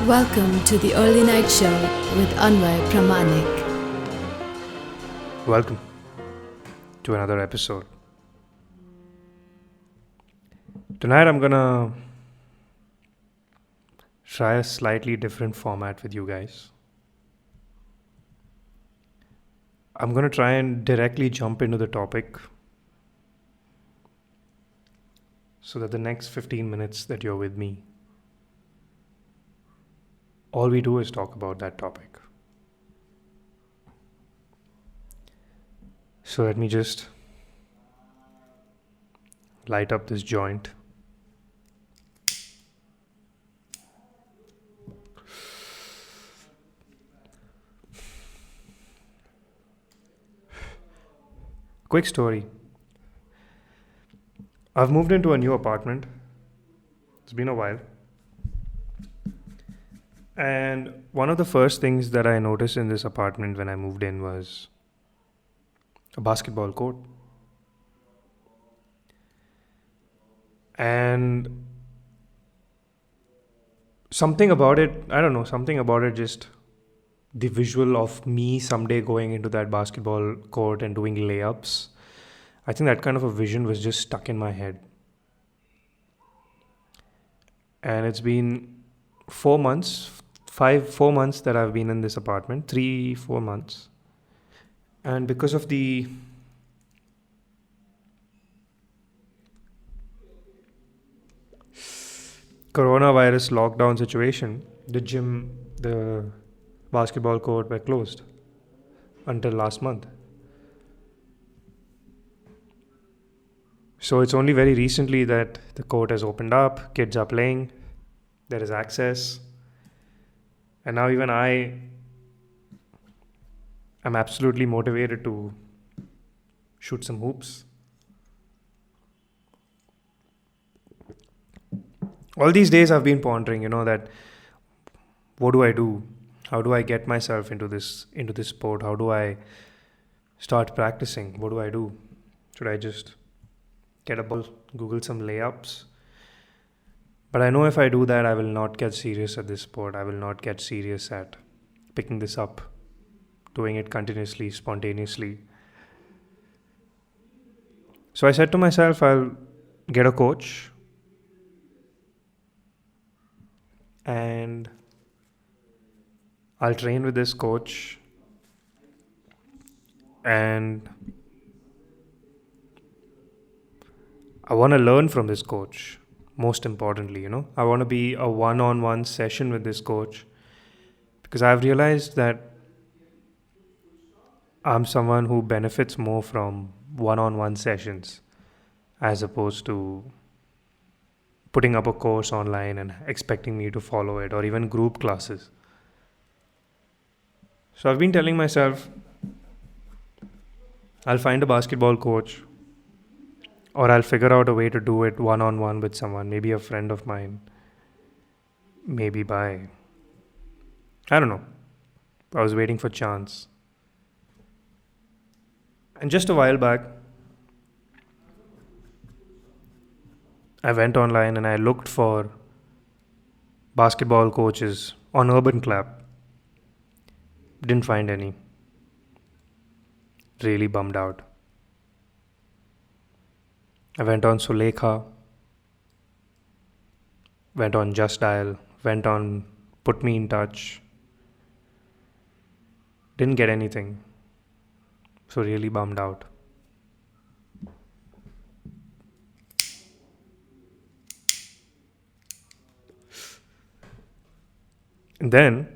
Welcome to the Early Night Show with Anway Pramanik. Welcome to another episode. Tonight I'm gonna try a slightly different format with you guys. I'm gonna try and directly jump into the topic so that the next 15 minutes that you're with me, all we do is talk about that topic. So let me just light up this joint. Quick story. I've moved into a new apartment. It's been a while. And one of the first things that I noticed in this apartment when I moved in was a basketball court. And something about it, I don't know, something about it, just the visual of me someday going into that basketball court and doing layups. I think that kind of a vision was just stuck in my head. And it's been 4 months, 4 months that I've been in this apartment, 3-4 months. And because of the coronavirus lockdown situation, the gym, the basketball court were closed until last month. So it's only very recently that the court has opened up, kids are playing, there is access. And now even I am absolutely motivated to shoot some hoops. All these days I've been pondering, that what do I do? How do I get myself into this sport? How do I start practicing? What do I do? Should I just get a ball, Google some layups? But I know if I do that, I will not get serious at this sport. I will not get serious at picking this up, doing it continuously, spontaneously. So I said to myself, I'll get a coach and I'll train with this coach, and I want to learn from this coach. Most importantly, I want to be a one-on-one session with this coach, because I've realized that I'm someone who benefits more from one-on-one sessions as opposed to putting up a course online and expecting me to follow it, or even group classes. So I've been telling myself, I'll find a basketball coach, or I'll figure out a way to do it one-on-one with someone, maybe a friend of mine, maybe I don't know. I was waiting for chance. And just a while back, I went online and I looked for basketball coaches on Urban Clap. Didn't find any. Really bummed out. I went on Sulekha, went on Just Dial, went on Put Me in Touch. Didn't get anything. So really bummed out. And then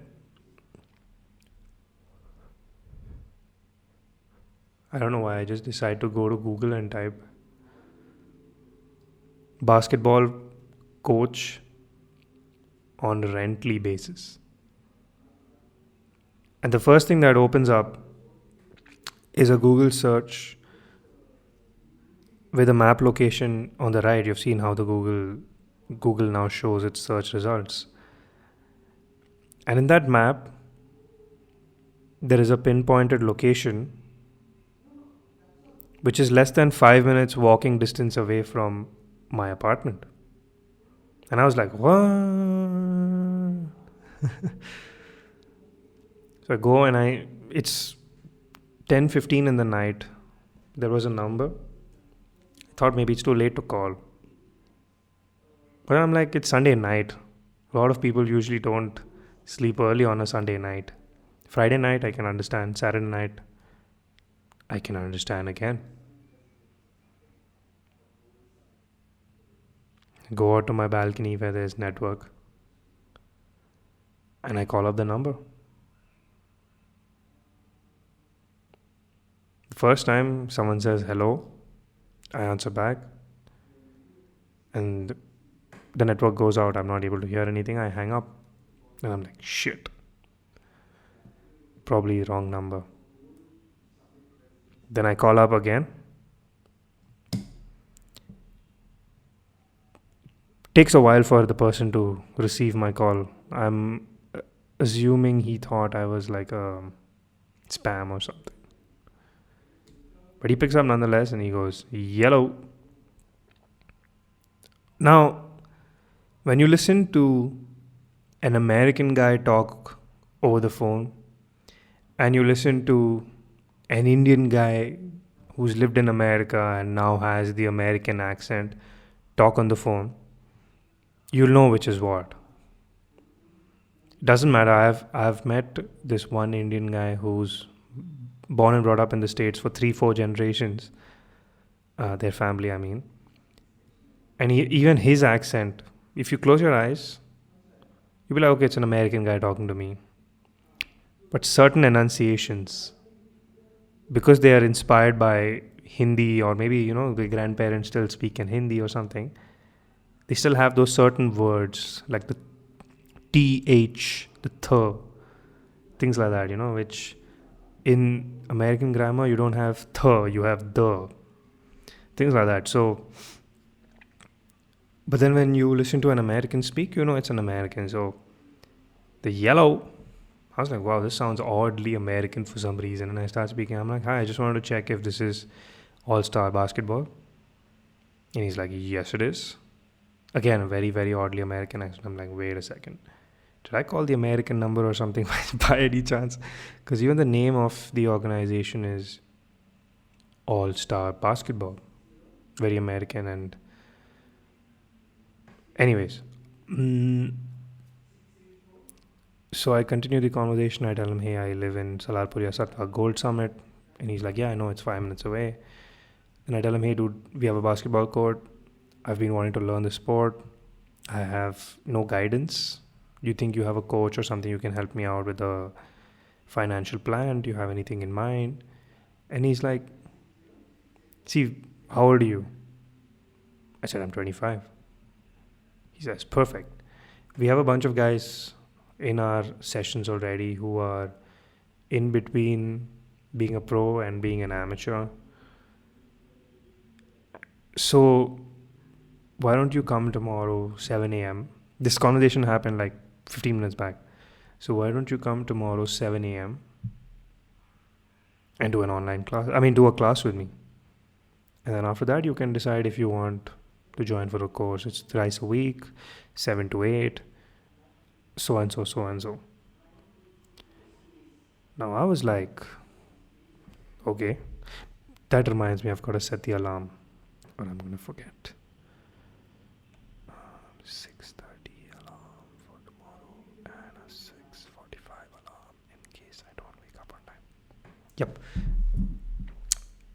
I don't know why I just decided to go to Google and type basketball coach on Rently basis. And the first thing that opens up is a Google search with a map location on the right. You've seen how the Google now shows its search results. And in that map, there is a pinpointed location which is less than 5 minutes walking distance away from my apartment. And I was like, what? So I go and it's 10:15 in the night. There was a number. I thought maybe it's too late to call. But I'm like, it's Sunday night. A lot of people usually don't sleep early on a Sunday night. Friday night, I can understand. Saturday night, I can understand again. Go out to my balcony where there's network and I call up the number. The first time someone says hello, I answer back and the network goes out. I'm not able to hear anything. I hang up and I'm like, shit. Probably wrong number. Then I call up again. Takes a while for the person to receive my call. I'm assuming he thought I was like a spam or something. But he picks up nonetheless and he goes, yellow. Now, when you listen to an American guy talk over the phone and you listen to an Indian guy who's lived in America and now has the American accent talk on the phone, you'll know which is what. Doesn't matter. I've met this one Indian guy who's born and brought up in the States for 3-4 generations. Their family, I mean. And even his accent, if you close your eyes, you'll be like, okay, it's an American guy talking to me. But certain enunciations, because they are inspired by Hindi, or maybe, the grandparents still speak in Hindi or something, they still have those certain words, like the TH, the th, things like that, which in American grammar, you don't have th, you have the, things like that. So, but then when you listen to an American speak, it's an American. So, the yellow, I was like, wow, this sounds oddly American for some reason. And I start speaking. I'm like, hi, I just wanted to check if this is All-Star basketball. And he's like, yes, it is. Again, a very, very oddly American accent. I'm like, wait a second. Did I call the American number or something by any chance? Because even the name of the organization is All-Star Basketball. Very American. And anyways. So I continue the conversation. I tell him, hey, I live in Salarpuria Satwa Gold Summit. And he's like, yeah, I know, it's 5 minutes away. And I tell him, hey, dude, we have a basketball court. I've been wanting to learn the sport. I have no guidance. Do you think you have a coach or something you can help me out with a financial plan? Do you have anything in mind? And he's like, see, how old are you? I said, I'm 25. He says, perfect. We have a bunch of guys in our sessions already who are in between being a pro and being an amateur. So why don't you come tomorrow 7 a.m. This conversation happened like 15 minutes back. So why don't you come tomorrow 7 a.m. and do an online class? Do a class with me. And then after that, you can decide if you want to join for a course. It's thrice a week, 7 to 8, so and so, so and so. Now I was like, okay, that reminds me, I've got to set the alarm or I'm going to forget. 6:30 alarm for tomorrow and a 6:45 alarm in case I don't wake up on time. Yep.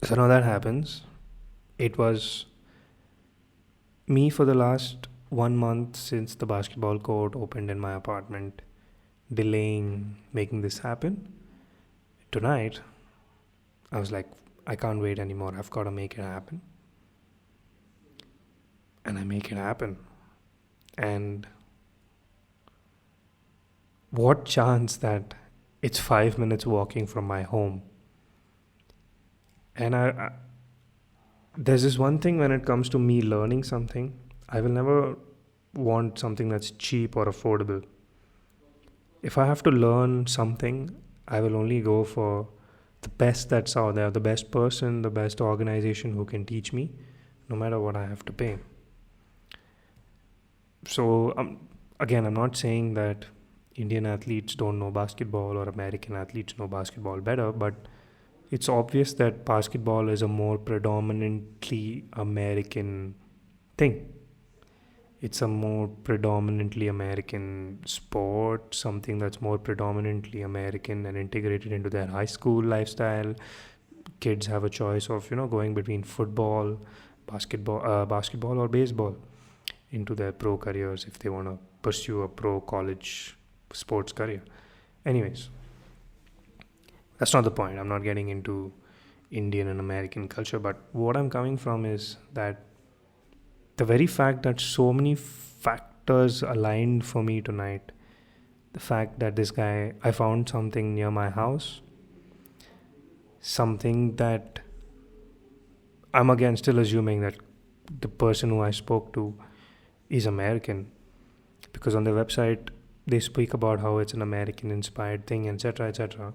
So now that happens. It was me for the last 1 month since the basketball court opened in my apartment, delaying making this happen. Tonight, I was like, I can't wait anymore. I've got to make it happen. And I make it happen. And what chance that it's 5 minutes walking from my home. And I there's this one thing when it comes to me learning something, I will never want something that's cheap or affordable. If I have to learn something, I will only go for the best that's out there, the best person, the best organization who can teach me, no matter what I have to pay. So again, I'm not saying that Indian athletes don't know basketball or American athletes know basketball better, but it's obvious that basketball is a more predominantly American thing. It's a more predominantly American sport, something that's more predominantly American and integrated into their high school lifestyle. Kids have a choice of, going between football, basketball or baseball into their pro careers if they want to pursue a pro college sports career. Anyways, that's not the point. I'm not getting into Indian and American culture, but what I'm coming from is that the very fact that so many factors aligned for me tonight, the fact that this guy, I found something near my house, something that I'm again still assuming that the person who I spoke to is American, because on their website they speak about how it's an American inspired thing, etc., etc.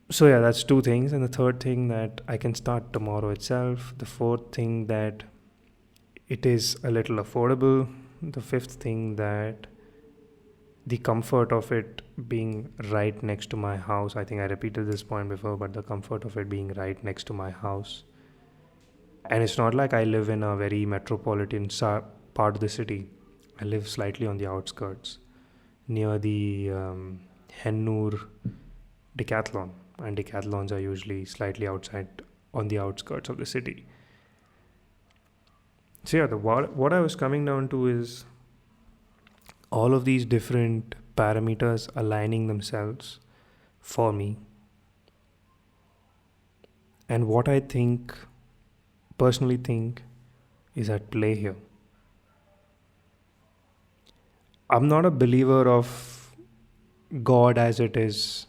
So yeah, that's two things. And the third thing, that I can start tomorrow itself. The fourth thing, that it is a little affordable. The fifth thing, that the comfort of it being right next to my house. I think I repeated this point before, but the comfort of it being right next to my house. And it's not like I live in a very metropolitan part of the city. I live slightly on the outskirts, near the Hennur decathlon. And decathlons are usually slightly outside, on the outskirts of the city. So yeah, what I was coming down to is all of these different parameters aligning themselves for me. And what I personally think, is at play here. I'm not a believer of God as it is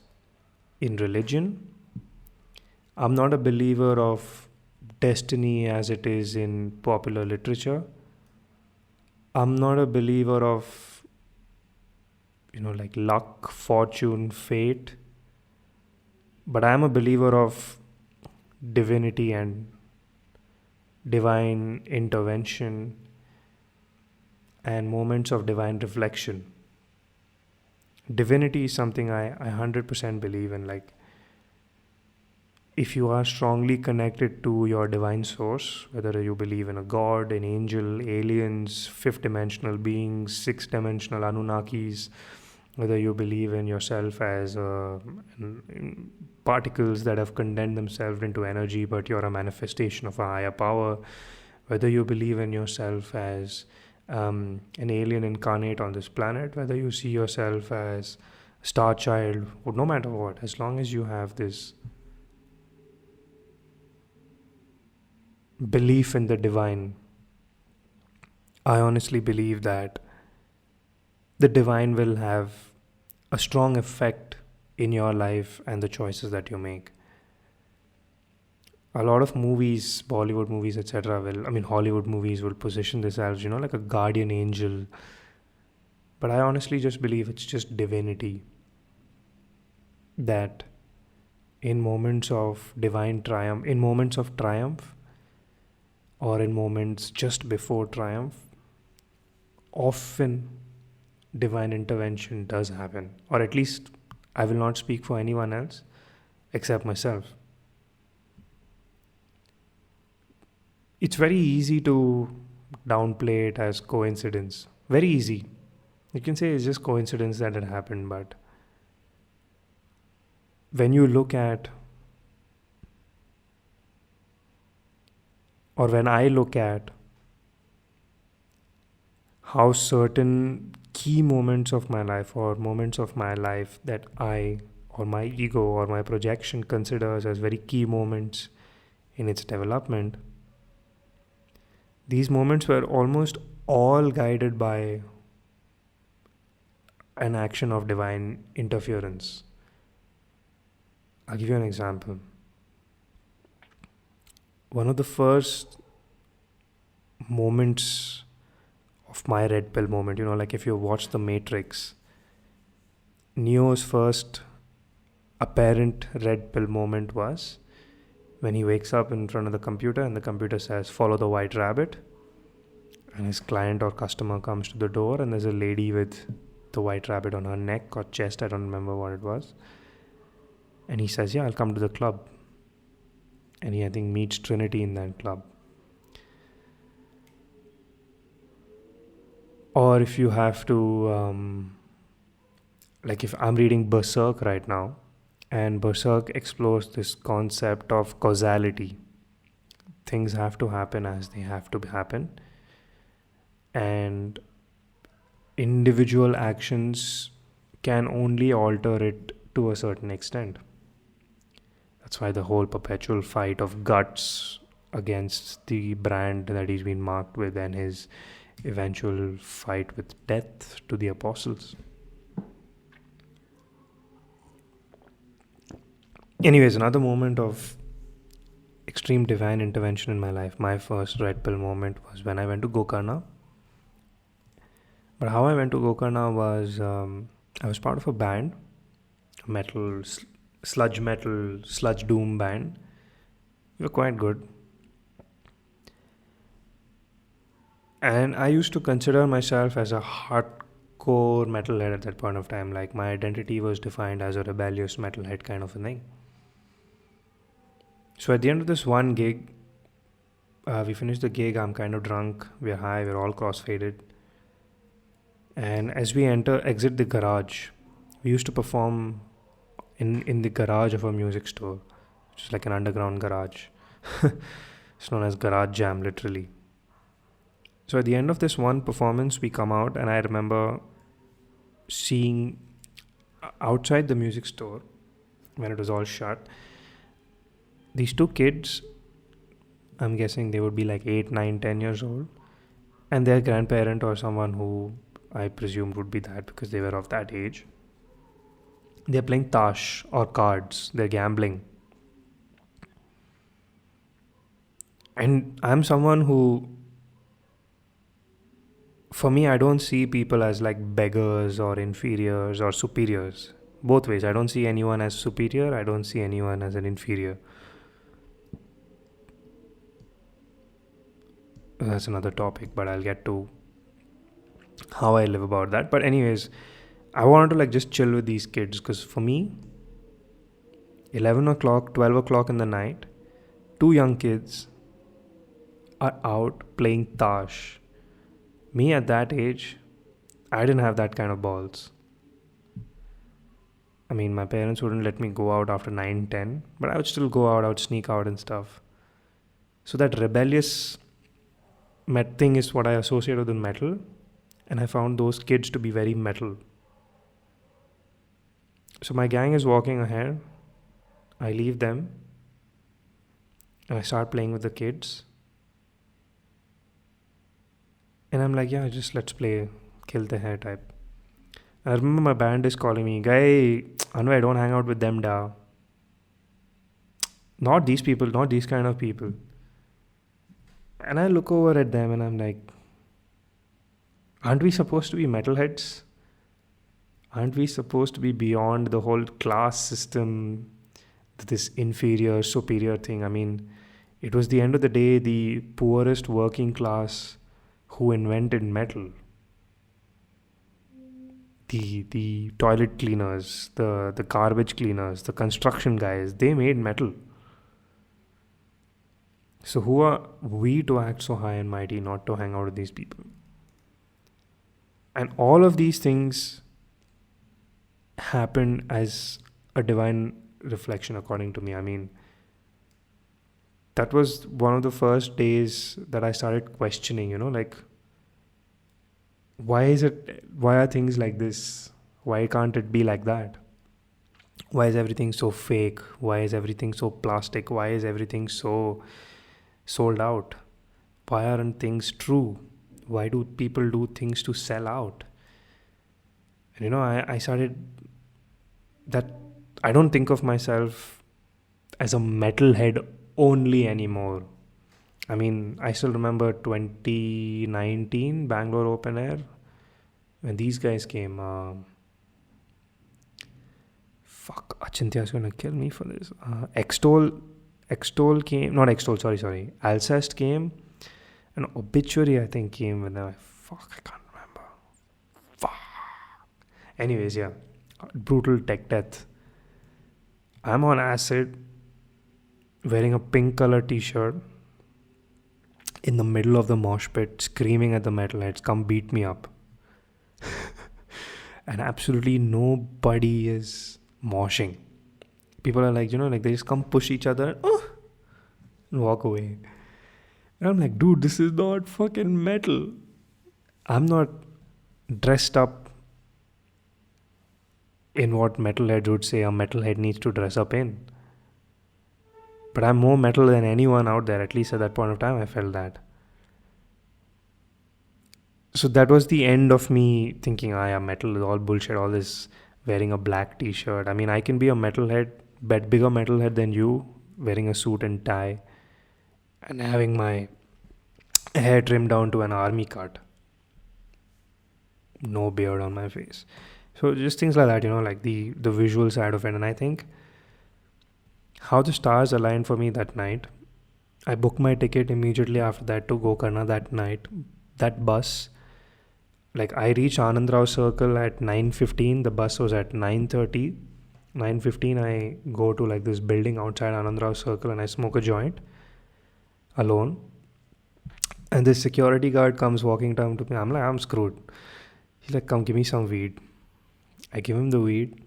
in religion. I'm not a believer of destiny as it is in popular literature. I'm not a believer of, like luck, fortune, fate. But I am a believer of divinity and divine intervention and moments of divine reflection. Divinity is something I 100% believe in. Like, if you are strongly connected to your divine source, whether you believe in a god, an angel, aliens, fifth dimensional beings, sixth dimensional Anunnakis, whether you believe in yourself as particles that have condensed themselves into energy, but you're a manifestation of a higher power, whether you believe in yourself as an alien incarnate on this planet, whether you see yourself as a star child, or no matter what, as long as you have this belief in the divine, I honestly believe that the divine will have a strong effect in your life and the choices that you make. A lot of movies, Bollywood movies, etc., Hollywood movies will position themselves, like a guardian angel. But I honestly just believe it's just divinity. That in moments of divine triumph, in moments of triumph, or in moments just before triumph, often divine intervention does happen. Or at least I will not speak for anyone else except myself. It's very easy to downplay it as coincidence. Very easy. You can say it's just coincidence that it happened, but when you look at, or when I look at how certain key moments of my life, or moments of my life that I, or my ego, or my projection considers as very key moments in its development, these moments were almost all guided by an action of divine interference. I'll give you an example. One of the first moments of my red pill moment, like if you watch The Matrix, Neo's first apparent red pill moment was when he wakes up in front of the computer and the computer says, "Follow the white rabbit." and his client or customer comes to the door, and there's a lady with the white rabbit on her neck or chest, I don't remember what it was, and he says, yeah, I'll come to the club. And he, I think, meets Trinity in that club. Or if you have to, like if I'm reading Berserk right now, and Berserk explores this concept of causality. Things have to happen as they have to happen, and individual actions can only alter it to a certain extent. That's why the whole perpetual fight of Guts against the brand that he's been marked with, and his eventual fight with death to the apostles. Anyways, another moment of extreme divine intervention in my life. My first red pill moment was when I went to Gokarna. But how I went to Gokarna was I was part of a band, a metal, sludge doom band. We were quite good. And I used to consider myself as a hardcore metalhead at that point of time. Like my identity was defined as a rebellious metalhead kind of a thing. So at the end of this one gig, we finished the gig, I'm kind of drunk, we're high, we're all cross-faded. And as we exit the garage, we used to perform in the garage of a music store, which is like an underground garage. It's known as Garage Jam, literally. So at the end of this one performance, we come out, and I remember seeing outside the music store, when it was all shut, these two kids, I'm guessing they would be like 8, 9, 10 years old, and their grandparent or someone who I presumed would be that because they were of that age. They're playing tash or cards, they're gambling. And I'm someone who, for me, I don't see people as like beggars or inferiors or superiors. Both ways. I don't see anyone as superior, I don't see anyone as an inferior. That's another topic, but I'll get to how I live about that. But anyways, I wanted to like just chill with these kids, because for me, 11 o'clock, 12 o'clock in the night, two young kids are out playing tash. Me at that age, I didn't have that kind of balls. I mean, my parents wouldn't let me go out after 9, 10, but I would still go out, I would sneak out and stuff. So that rebellious thing is what I associate with metal, and I found those kids to be very metal. So my gang is walking ahead, I leave them, and I start playing with the kids. And I'm like, yeah, just let's play kill the hair type. And I remember my band is calling me, guy, Anway, don't hang out with them, da. Not these people, not these kind of people. And I look over at them and I'm like, aren't we supposed to be metalheads? Aren't we supposed to be beyond the whole class system, this inferior, superior thing? I mean, it was the end of the day the poorest working class who invented metal. The toilet cleaners, the garbage cleaners, the construction guys, they made metal. So who are we to act so high and mighty, not to hang out with these people? And all of these things happen as a divine reflection, according to me. I mean, that was one of the first days that I started questioning, like, why are things like this? Why can't it be like that? Why is everything so fake? Why is everything so plastic? Why is everything so sold out? Why aren't things true? Why do people do things to sell out? And I started that I don't think of myself as a metalhead only anymore. I mean, I still remember 2019 Bangalore Open Air when these guys came. Achintya's gonna kill me for this. Extol came, not Extol, sorry. Alcest came, An obituary, I think, came when I can't remember. Fuck. Anyways, yeah, brutal tech death. I'm on acid, wearing a pink color t-shirt, in the middle of the mosh pit, screaming at the metalheads, come beat me up. And absolutely nobody is moshing. People are like, like they just come push each other and walk away. And I'm like, dude, this is not fucking metal. I'm not dressed up in what metalheads would say a metalhead needs to dress up in. But I'm more metal than anyone out there, at least at that point of time I felt that. So that was the end of me thinking, yeah, metal is all bullshit, all this wearing a black t-shirt. I mean, I can be a metalhead, bigger metalhead than you, wearing a suit and tie and having my hair trimmed down to an army cut. No beard on my face. So just things like that, like the visual side of it. And I think how the stars aligned for me that night, I booked my ticket immediately after that to Gokarna that night. That bus, like I reached Anandrao Circle at 9:15. The bus was at 9:30. 9:15, I go to like this building outside Anandrao Circle and I smoke a joint alone. And this security guard comes walking down to me. I'm like, I'm screwed. He's like, come give me some weed. I give him the weed.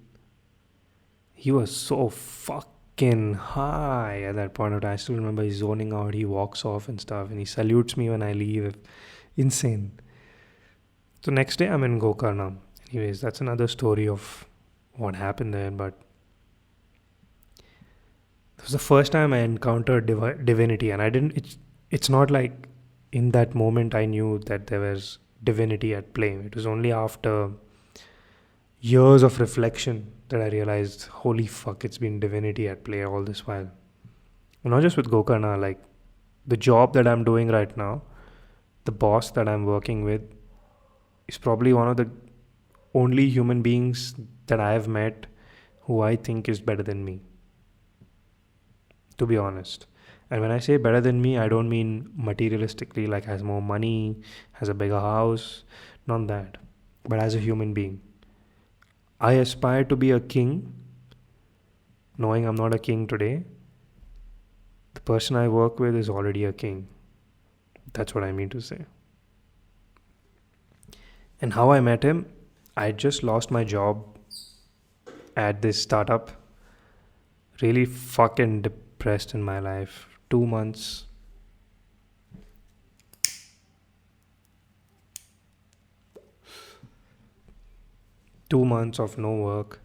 He was so fucking high at that point of time. I still remember he's zoning out. He walks off and stuff and he salutes me when I leave. Insane. So next day I'm in Gokarna. Anyways, that's another story of what happened there. But it was the first time I encountered divinity, and I didn't. It's not like in that moment I knew that there was divinity at play. It was only after years of reflection that I realized, holy fuck, it's been divinity at play all this while. And not just with Gokarna, like the job that I'm doing right now, the boss that I'm working with is probably one of the only human beings that I have met who I think is better than me. To be honest. And when I say better than me, I don't mean materialistically, like has more money, has a bigger house, not that. But as a human being. I aspire to be a king, knowing I'm not a king today. The person I work with is already a king. That's what I mean to say. And how I met him, I just lost my job at this startup. Really fucking depressed in my life. 2 months. Two months of no work.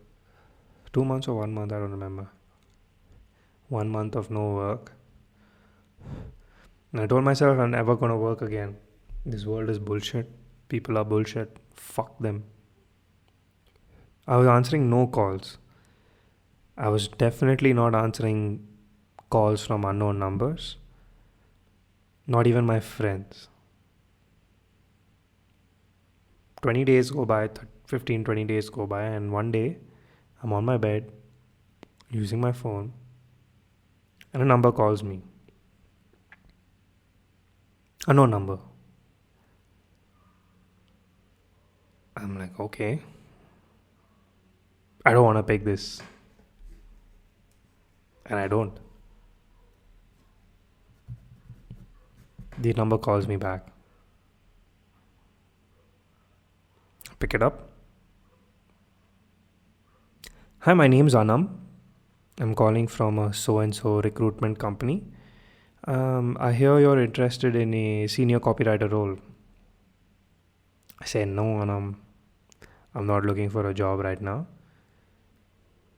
2 months or 1 month, I don't remember. 1 month of no work. And I told myself I'm never gonna work again. This world is bullshit. People are bullshit. Fuck them. I was answering no calls. I was definitely not answering calls from unknown numbers. Not even my friends. 20 days go by, 15, 20 days go by, and one day I'm on my bed using my phone and a number calls me. Unknown number. I'm like, okay. I don't want to pick this. And I don't. The number calls me back. Pick it up. Hi, my name's Anam. I'm calling from a so-and-so recruitment company. I hear you're interested in a senior copywriter role. I say, no, Anam. I'm not looking for a job right now.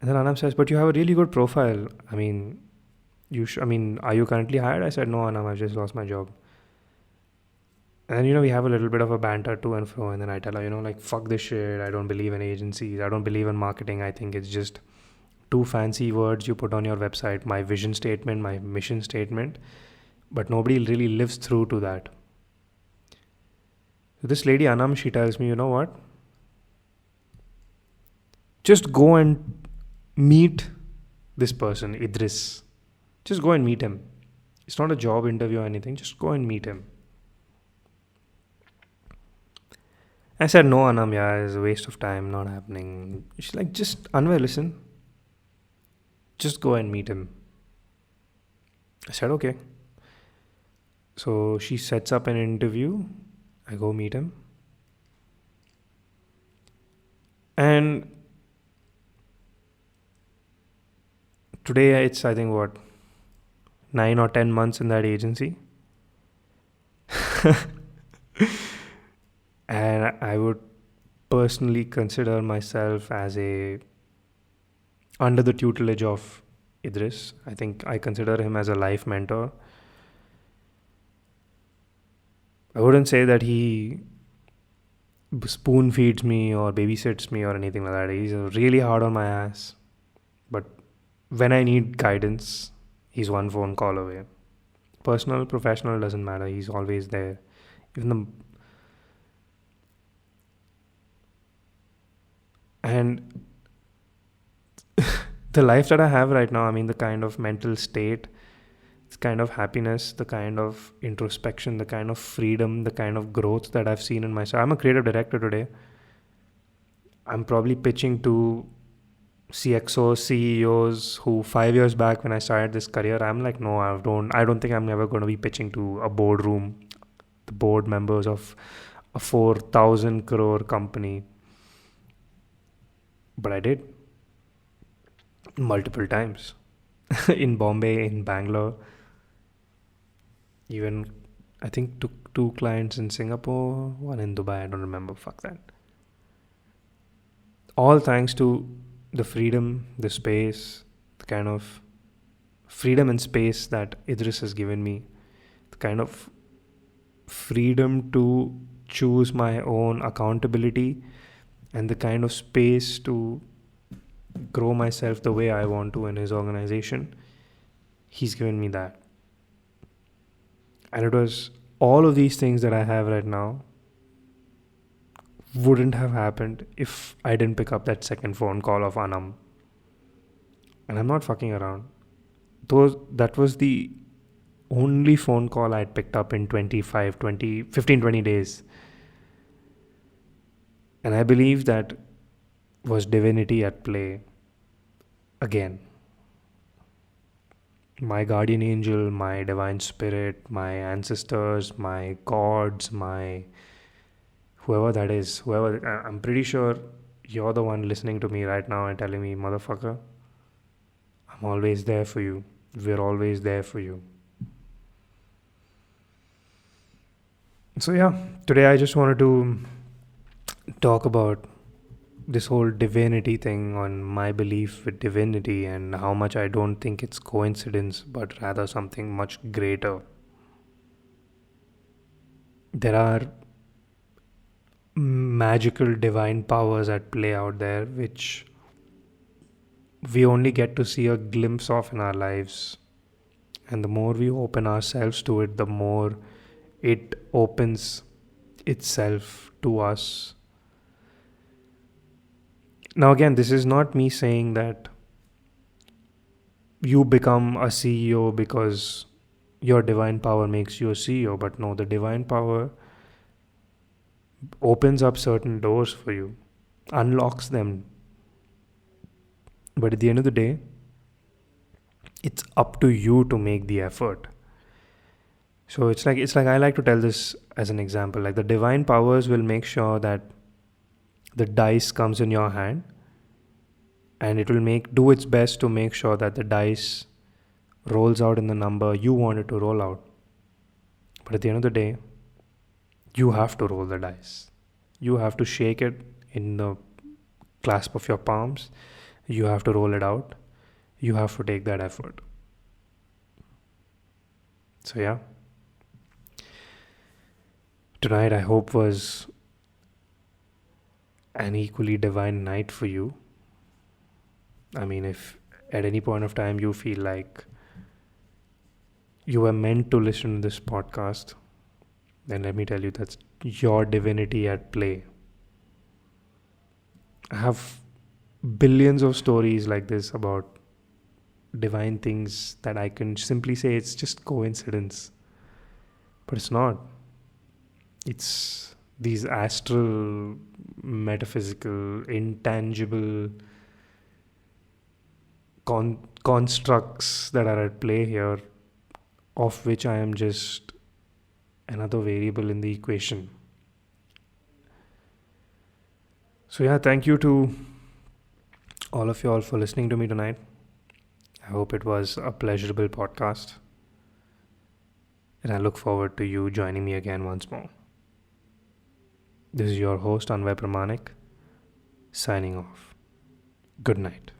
And then Anam says, but you have a really good profile. I mean, are you currently hired? I said, no, Anam, I've just lost my job. And then, we have a little bit of a banter to and fro. And then I tell her, like, fuck this shit. I don't believe in agencies. I don't believe in marketing. I think it's just two fancy words you put on your website. My vision statement, my mission statement. But nobody really lives through to that. So this lady, Anam, she tells me, you know what? Just go and meet this person, Idris. Just go and meet him. It's not a job interview or anything. Just go and meet him. I said, no, Anam, yeah, it's a waste of time, not happening. She's like, just, Anway, listen, just go and meet him. I said, okay. So she sets up an interview. I go meet him. And today it's, I think, what, 9 or 10 months in that agency. And I would personally consider myself as under the tutelage of Idris. I think I consider him as a life mentor. I wouldn't say that he spoon feeds me or babysits me or anything like that. He's really hard on my ass. But when I need guidance, he's one phone call away. Personal, professional, doesn't matter. He's always there. Even and the life that I have right now, I mean, the kind of mental state, the kind of happiness, the kind of introspection, the kind of freedom, the kind of growth that I've seen in myself. I'm a creative director today. I'm probably pitching to CXOs, CEOs who 5 years back when I started this career, I'm like, no, I don't think I'm ever going to be pitching to a boardroom, the board members of a 4,000 crore company. But I did multiple times in Bombay, in Bangalore. Even I think took 2 clients in Singapore, one in Dubai. I don't remember. Fuck that. All thanks to the freedom, the space, the kind of freedom and space that Idris has given me, the kind of freedom to choose my own accountability, and the kind of space to grow myself the way I want to in his organization. He's given me that. And it was all of these things that I have right now wouldn't have happened if I didn't pick up that second phone call of Anam. And I'm not fucking around. That was the only phone call I'd picked up in 15-20 days. And I believe that was divinity at play again. My guardian angel, my divine spirit, my ancestors, my gods, my whoever that is, I'm pretty sure you're the one listening to me right now and telling me, motherfucker, I'm always there for you. We're always there for you. So yeah, today I just wanted to talk about this whole divinity thing, on my belief with divinity and how much I don't think it's coincidence but rather something much greater. There are magical divine powers at play out there which we only get to see a glimpse of in our lives, and the more we open ourselves to it, the more it opens itself to us. Now again, this is not me saying that you become a CEO because your divine power makes you a CEO, but no, the divine power opens up certain doors for you, unlocks them. But at the end of the day, it's up to you to make the effort. So it's like I like to tell this as an example. Like, the divine powers will make sure that the dice comes in your hand, and it will do its best to make sure that the dice rolls out in the number you want it to roll out. But at the end of the day, you have to roll the dice. You have to shake it in the clasp of your palms. You have to roll it out. You have to take that effort. So yeah, tonight I hope was an equally divine night for you. I mean, if at any point of time you feel like you were meant to listen to this podcast, then let me tell you, that's your divinity at play. I have billions of stories like this about divine things that I can simply say it's just coincidence. But it's not. It's these astral, metaphysical, intangible constructs that are at play here, of which I am just another variable in the equation. So, yeah, thank you to all of you all for listening to me tonight. I hope it was a pleasurable podcast. And I look forward to you joining me again once more. This is your host, Anway Pramanik, signing off. Good night.